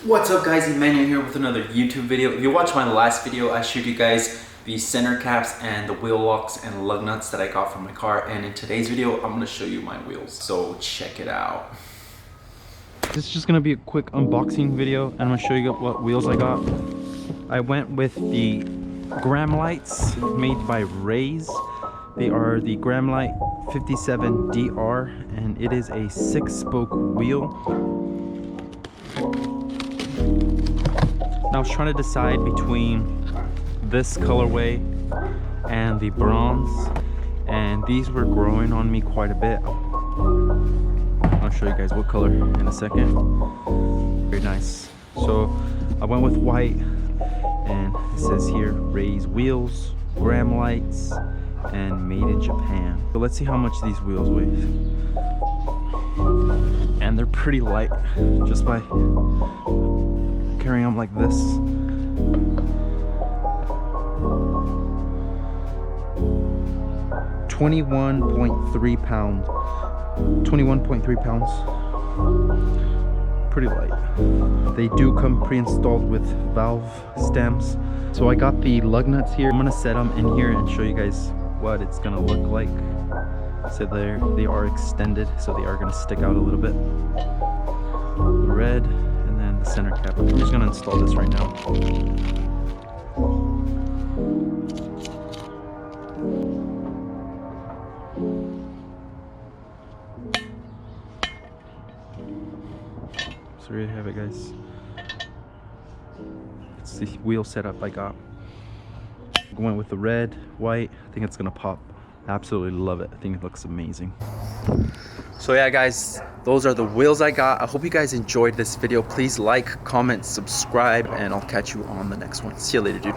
What's up guys, Emmanuel here with another YouTube video. If you watched my last video, I showed you guys the center caps and the wheel locks and lug nuts that I got from my car, and in today's video I'm going to show you my wheels, so check it out. This is just going to be a quick unboxing video and I'm going to show you what wheels I got. I went with the Graham lights made by Rays. They are the Graham Light 57 DR and it is a 6-spoke wheel. I was trying to decide between this colorway and the bronze, and these were growing on me quite a bit. I'll show you guys what color in a second. Very nice. So I went with white, and it says here Rays wheels, Graham lights, and made in Japan. So let's see how much these wheels weigh. And they're pretty light just by carrying them like this. $21.3 pounds. 21.3 pounds. Pretty light. They do come pre-installed with valve stems. So I got the lug nuts here. I'm gonna set them in here and show you guys what it's gonna look like. So they are extended, so they are gonna stick out a little bit. Red. The center cap. I'm just gonna install this right now. So there you have it, guys. It's the wheel setup I got. I went with the red, white. I think it's gonna pop. Absolutely love it. I think it looks amazing. So yeah guys, those are the wheels I got. I hope you guys enjoyed this video. Please like, comment, subscribe, and I'll catch you on the next one. See you later, dude.